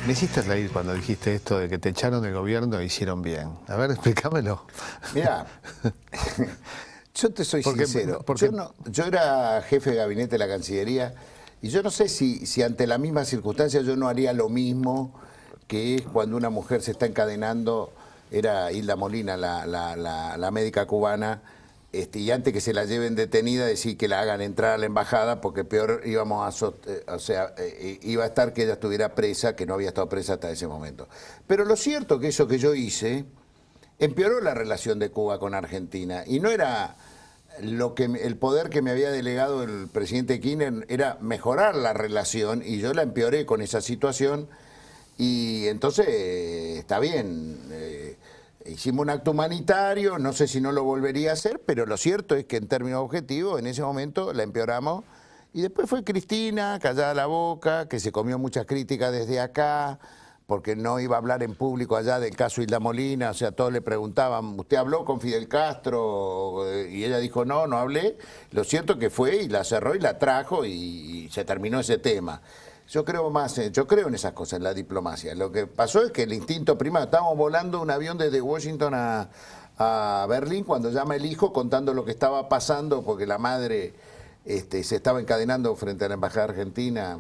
Me hiciste reír cuando dijiste esto de que te echaron del gobierno e hicieron bien. A ver, explícamelo. Mirá, yo te soy sincero. Yo era jefe de gabinete de la Cancillería y yo no sé si ante la misma circunstancia yo no haría lo mismo que es cuando una mujer se está encadenando. Era Hilda Molina, la médica cubana, y antes que se la lleven detenida, decir que la hagan entrar a la embajada, porque peor íbamos iba a estar que ella estuviera presa, que no había estado presa hasta ese momento. Pero lo cierto que eso que yo hice empeoró la relación de Cuba con Argentina, y no era el poder que me había delegado el presidente Kirchner, era mejorar la relación, y yo la empeoré con esa situación, y entonces está bien. Hicimos un acto humanitario, no sé si no lo volvería a hacer, pero lo cierto es que en términos objetivos, en ese momento la empeoramos. Y después fue Cristina, callada la boca, que se comió muchas críticas desde acá, porque no iba a hablar en público allá del caso Hilda Molina. O sea, todos le preguntaban, ¿usted habló con Fidel Castro? Y ella dijo, no, no hablé. Lo cierto es que fue y la cerró y la trajo y se terminó ese tema. Yo creo en esas cosas, en la diplomacia. Lo que pasó es que el instinto primario, estábamos volando un avión desde Washington a Berlín cuando llama el hijo contando lo que estaba pasando, porque la madre se estaba encadenando frente a la embajada argentina,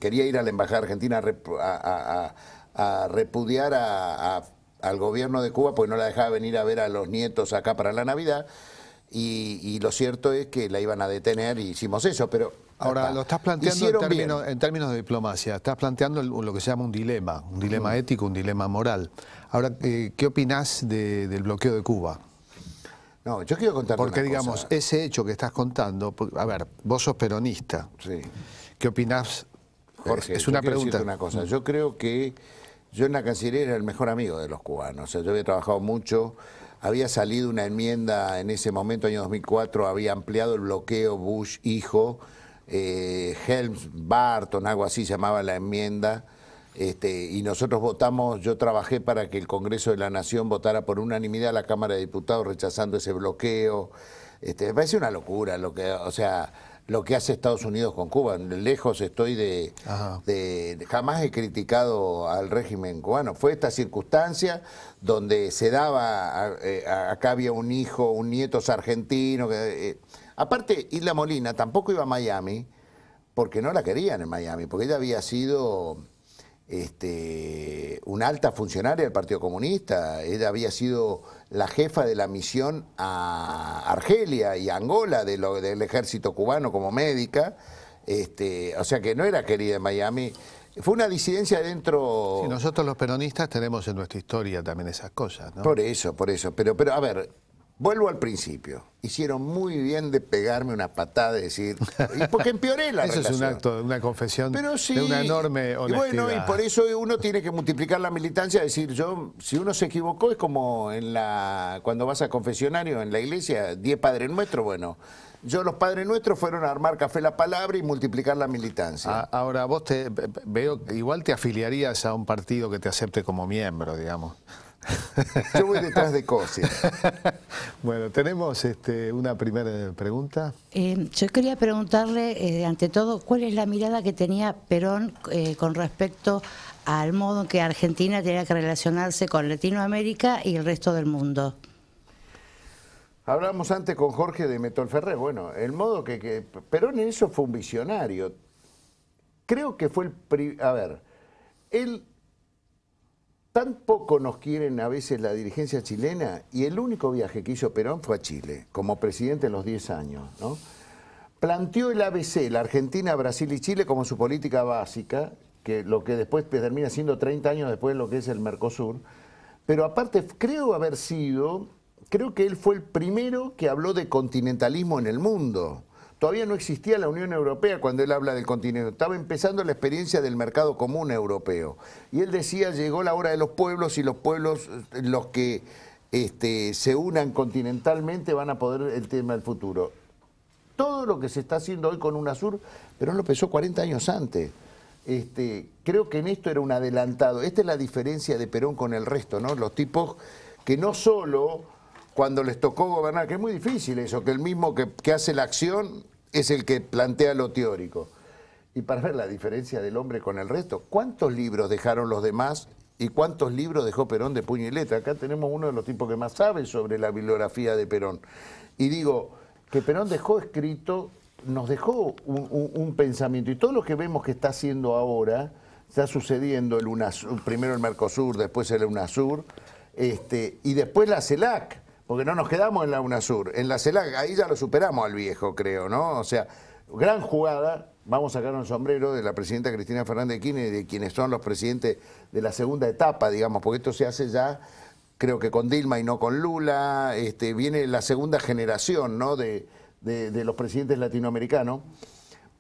quería ir a la embajada argentina a repudiar al gobierno de Cuba porque no la dejaba venir a ver a los nietos acá para la Navidad, y lo cierto es que la iban a detener y hicimos eso, pero... Ahora, lo estás planteando en términos de diplomacia, estás planteando lo que se llama un dilema ético, un dilema moral. Ahora, ¿qué opinás del bloqueo de Cuba? No, yo quiero contarte porque, una digamos, cosa. Ese hecho que estás contando, a ver, vos sos peronista. Sí. ¿Qué opinás? Jorge, es una pregunta. Una cosa. Yo creo que yo en la Cancillería era el mejor amigo de los cubanos. O sea, yo había trabajado mucho había salido una enmienda en ese momento, año 2004, había ampliado el bloqueo Bush hijo, Helms-Barton, algo así se llamaba la enmienda, y nosotros votamos, yo trabajé para que el Congreso de la Nación votara por unanimidad a la Cámara de Diputados rechazando ese bloqueo. Me parece una locura lo que, o sea, lo que hace Estados Unidos con Cuba. Lejos estoy jamás he criticado al régimen cubano. Fue esta circunstancia donde se daba, acá había un hijo, un nieto argentino. Aparte, Isla Molina tampoco iba a Miami porque no la querían en Miami, porque ella había sido una alta funcionaria del Partido Comunista. Ella había sido la jefa de la misión a Argelia y Angola del ejército cubano como médica, o sea que no era querida en Miami. Fue una disidencia dentro... Sí, nosotros los peronistas tenemos en nuestra historia también esas cosas, ¿no? Por eso, pero a ver, vuelvo al principio. Hicieron muy bien de pegarme una patada y decir... Porque empeoré la relación. Eso es un acto, una confesión pero sí, de una enorme honestidad. Y bueno, y por eso uno tiene que multiplicar la militancia, decir, si uno se equivocó, es como cuando vas al confesionario en la iglesia, 10 Padres Nuestros, bueno... Los Padres Nuestros fueron a armar Café La Palabra y multiplicar la militancia. Ahora, vos veo, igual te afiliarías a un partido que te acepte como miembro, digamos. Yo voy detrás de Cosi. Bueno, tenemos una primera pregunta. Yo quería preguntarle, ante todo, ¿cuál es la mirada que tenía Perón con respecto al modo en que Argentina tenía que relacionarse con Latinoamérica y el resto del mundo? Hablábamos antes con Jorge de Metol Ferrer. Bueno, el modo que Perón en eso fue un visionario. Creo que fue a ver, él... Tan poco nos quieren a veces la dirigencia chilena, y el único viaje que hizo Perón fue a Chile, como presidente en los 10 años, ¿no? Planteó el ABC, la Argentina, Brasil y Chile, como su política básica, que lo que después termina siendo 30 años después lo que es el Mercosur. Pero aparte, creo que él fue el primero que habló de continentalismo en el mundo. Todavía no existía la Unión Europea cuando él habla del continente. Estaba empezando la experiencia del mercado común europeo. Y él decía, llegó la hora de los pueblos, y los pueblos, los que se unan continentalmente, van a poder el tema del futuro. Todo lo que se está haciendo hoy con UNASUR, Perón lo pensó 40 años antes. Creo que en esto era un adelantado. Esta es la diferencia de Perón con el resto, ¿no? Los tipos que no solo... Cuando les tocó gobernar, que es muy difícil eso, que el mismo que hace la acción es el que plantea lo teórico. Y para ver la diferencia del hombre con el resto, ¿cuántos libros dejaron los demás y cuántos libros dejó Perón de puño y letra? Acá tenemos uno de los tipos que más sabe sobre la bibliografía de Perón. Y digo, que Perón dejó escrito, nos dejó un pensamiento. Y todo lo que vemos que está haciendo ahora, está sucediendo el UNASUR, primero el Mercosur, después el UNASUR, y después la CELAC. Porque no nos quedamos en la UNASUR. En la CELAC, ahí ya lo superamos al viejo, creo, ¿no? O sea, gran jugada. Vamos a sacar un sombrero de la presidenta Cristina Fernández de Kirchner y de quienes son los presidentes de la segunda etapa, digamos, porque esto se hace ya, creo que con Dilma y no con Lula. Viene la segunda generación, ¿no? de los presidentes latinoamericanos.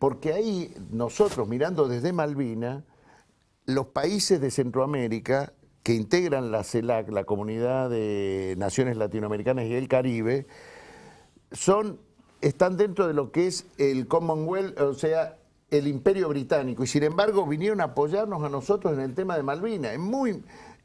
Porque ahí nosotros, mirando desde Malvinas, los países de Centroamérica que integran la CELAC, la Comunidad de Naciones Latinoamericanas y el Caribe, están dentro de lo que es el Commonwealth, o sea, el Imperio Británico, y sin embargo vinieron a apoyarnos a nosotros en el tema de Malvinas.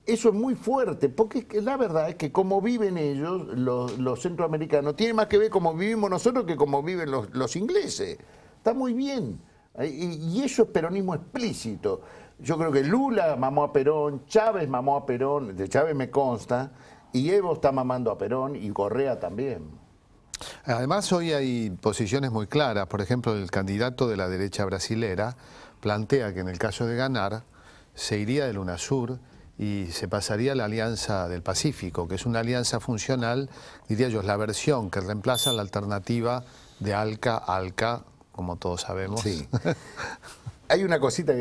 Eso es muy fuerte, porque la verdad es que como viven ellos, los centroamericanos, tiene más que ver cómo vivimos nosotros que cómo viven los ingleses. Está muy bien, y eso es peronismo explícito. Yo creo que Lula mamó a Perón, Chávez mamó a Perón, de Chávez me consta, y Evo está mamando a Perón, y Correa también. Además, hoy hay posiciones muy claras. Por ejemplo, el candidato de la derecha brasilera plantea que en el caso de ganar, se iría del UNASUR y se pasaría a la Alianza del Pacífico, que es una alianza funcional, diría yo, es la versión que reemplaza la alternativa de ALCA, como todos sabemos. Sí. Hay una cosita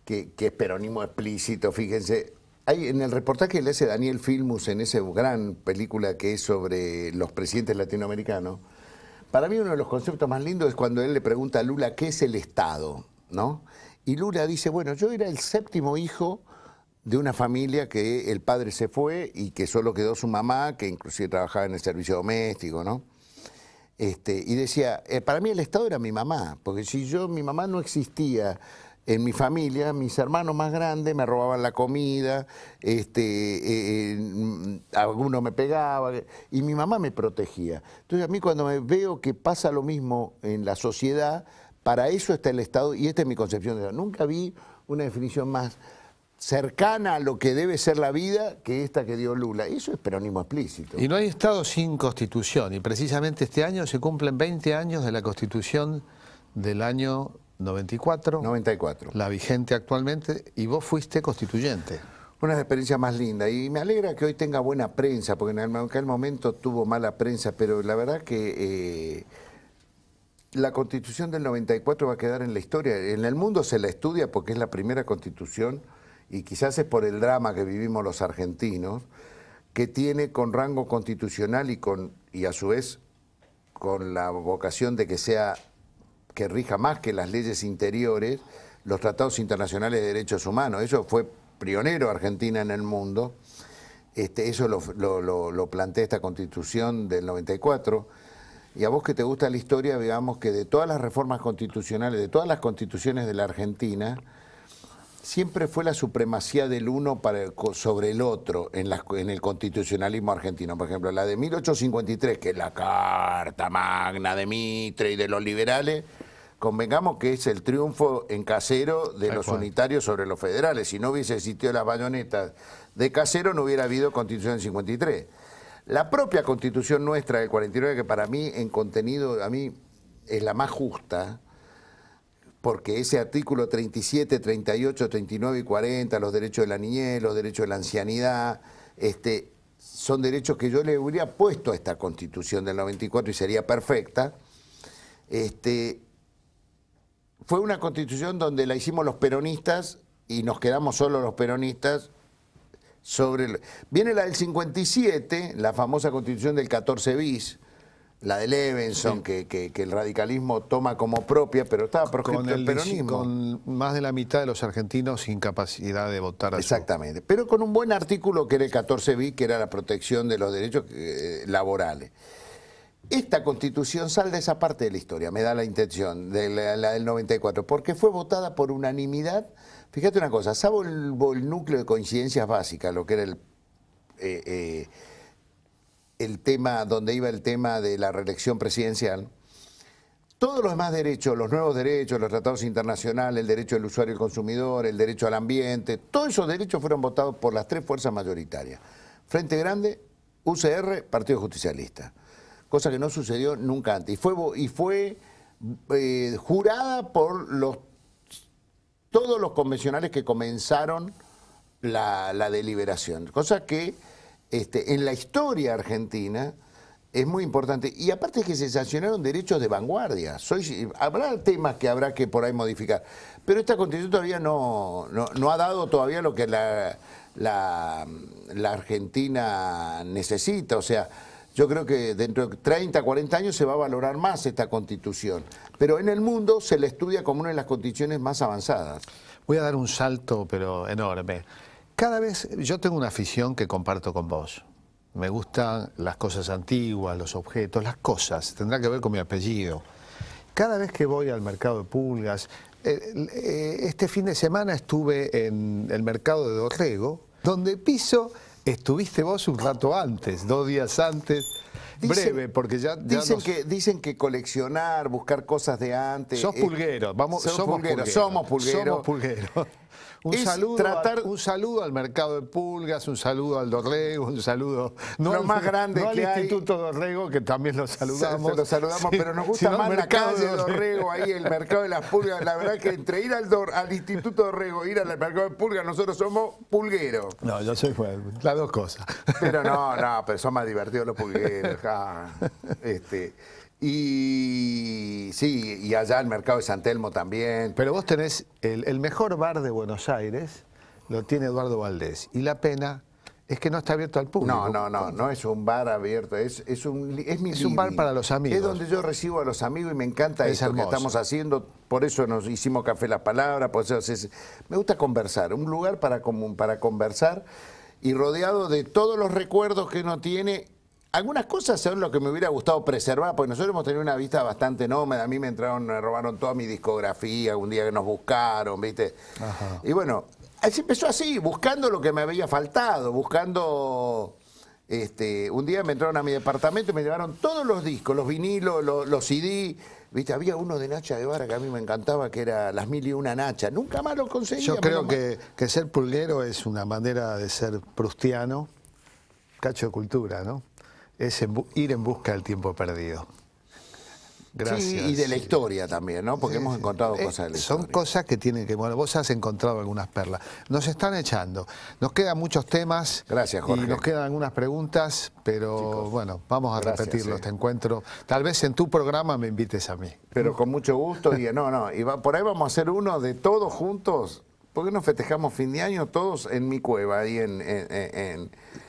que es peronismo explícito, fíjense. En el reportaje que le hace Daniel Filmus en esa gran película que es sobre los presidentes latinoamericanos, para mí uno de los conceptos más lindos es cuando él le pregunta a Lula qué es el Estado, ¿no? Y Lula dice, bueno, yo era el 7º hijo de una familia que el padre se fue y que solo quedó su mamá, que inclusive trabajaba en el servicio doméstico, ¿no? Y decía, para mí el Estado era mi mamá, porque si mi mamá no existía en mi familia, mis hermanos más grandes me robaban la comida, alguno me pegaba, y mi mamá me protegía. Entonces a mí cuando me veo que pasa lo mismo en la sociedad, para eso está el Estado, y esta es mi concepción de Estado. Nunca vi una definición más cercana a lo que debe ser la vida que esta que dio Lula. Eso es peronismo explícito. Y no hay Estado sin Constitución, y precisamente este año se cumplen 20 años de la Constitución del año 94. 94. La vigente actualmente, y vos fuiste constituyente. Una de las experiencias más lindas, y me alegra que hoy tenga buena prensa, porque en aquel momento tuvo mala prensa, pero la verdad que la Constitución del 94 va a quedar en la historia. En el mundo se la estudia porque es la primera Constitución, y quizás es por el drama que vivimos los argentinos, que tiene con rango constitucional y a su vez con la vocación de que rija más que las leyes interiores, los tratados internacionales de derechos humanos. Eso fue pionero Argentina en el mundo. Eso lo plantea esta Constitución del 94. Y a vos que te gusta la historia, veamos que de todas las reformas constitucionales, de todas las constituciones de la Argentina, siempre fue la supremacía del uno sobre el otro en el constitucionalismo argentino. Por ejemplo, la de 1853, que es la Carta Magna de Mitre y de los liberales, convengamos que es el triunfo en Casero de los unitarios sobre los federales. Si no hubiese existido las bayonetas de Casero, no hubiera habido Constitución del 53. La propia Constitución nuestra del 49, que para mí en contenido, a mí es la más justa, porque ese artículo 37, 38, 39 y 40, los derechos de la niñez, los derechos de la ancianidad, son derechos que yo le hubiera puesto a esta Constitución del 94 y sería perfecta. Fue una Constitución donde la hicimos los peronistas y nos quedamos solo los peronistas. Viene la del 57, la famosa Constitución del 14 bis, la de Levenson, sí, que el radicalismo toma como propia, pero estaba proscrito el peronismo. Con más de la mitad de los argentinos sin capacidad de votar. Exactamente, pero con un buen artículo que era el 14 bis, que era la protección de los derechos laborales. Esta Constitución sale de esa parte de la historia, me da la intención, de la del 94, porque fue votada por unanimidad. Fíjate una cosa, salvo el núcleo de coincidencias básicas, lo que era el tema, donde iba el tema de la reelección presidencial, todos los demás derechos, los nuevos derechos, los tratados internacionales, el derecho del usuario y el consumidor, el derecho al ambiente, todos esos derechos fueron votados por las tres fuerzas mayoritarias. Frente Grande, UCR, Partido Justicialista. Cosa que no sucedió nunca antes. Y fue jurada por todos los convencionales que comenzaron la deliberación. Cosa que en la historia argentina es muy importante. Y aparte es que se sancionaron derechos de vanguardia. Habrá temas que habrá que por ahí modificar. Pero esta Constitución todavía no ha dado todavía lo que la Argentina necesita. O sea, yo creo que dentro de 30, 40 años se va a valorar más esta Constitución. Pero en el mundo se la estudia como una de las constituciones más avanzadas. Voy a dar un salto, pero enorme. Cada vez, yo tengo una afición que comparto con vos. Me gustan las cosas antiguas, los objetos, las cosas. Tendrá que ver con mi apellido. Cada vez que voy al mercado de pulgas, este fin de semana estuve en el mercado de Dorrego, donde estuviste vos un rato antes, 2 días antes, breve, porque ya dicen que coleccionar, buscar cosas de antes. Sos pulguero, somos pulgueros. Un saludo al mercado de pulgas, un saludo al Dorrego, un saludo lo más grande no que al hay. Instituto Dorrego, que también lo saludamos. Lo saludamos, sí, pero nos gusta más la calle de Dorrego, ahí el mercado de las pulgas. La verdad que entre ir al Instituto Dorrego e ir al mercado de pulgas, nosotros somos pulgueros. No, yo soy las dos cosas. Pero pero son más divertidos los pulgueros. Y sí, y allá el mercado de San Telmo también. Pero vos tenés el mejor bar de Buenos Aires, lo tiene Eduardo Valdés. Y la pena Es que no está abierto al público. No es un bar abierto, es un bar para los amigos. Es donde yo recibo a los amigos y me encanta Es esto hermoso. que estamos haciendo, por eso nos hicimos Café Las Palabras, por eso me gusta conversar, un lugar para conversar y rodeado de todos los recuerdos que uno tiene. Algunas cosas son lo que me hubiera gustado preservar, porque nosotros hemos tenido una vista bastante nómada. A mí me robaron toda mi discografía, un día que nos buscaron, ¿viste? Ajá. Y bueno, así empezó así, buscando lo que me había faltado, buscando... un día me entraron a mi departamento y me llevaron todos los discos, los vinilos, los CD. ¿Viste? Había uno de Nacha Guevara que a mí me encantaba, que era Las Mil y Una Nacha. Nunca más lo conseguí. Yo creo que ser pulguero es una manera de ser prustiano, cacho de cultura, ¿no? Es ir en busca del tiempo perdido. Gracias. Sí, y de la historia también, ¿no? Porque hemos encontrado cosas de la historia. Son cosas que tienen que... Bueno, vos has encontrado algunas perlas. Nos están echando. Nos quedan muchos temas. Gracias, Jorge. Y nos quedan algunas preguntas, pero Chicos, bueno, vamos a repetirlo, este encuentro. Tal vez en tu programa me invites a mí. Pero con mucho gusto. Y por ahí vamos a hacer uno de todos juntos. ¿Por qué no festejamos fin de año todos en mi cueva, ahí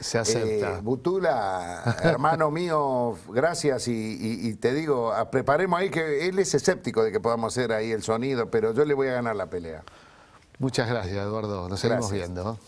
Se acepta. Butula, hermano mío, gracias y te digo, preparemos ahí, que él es escéptico de que podamos hacer ahí el sonido, pero yo le voy a ganar la pelea. Muchas gracias, Eduardo. Nos seguimos Gracias. viendo.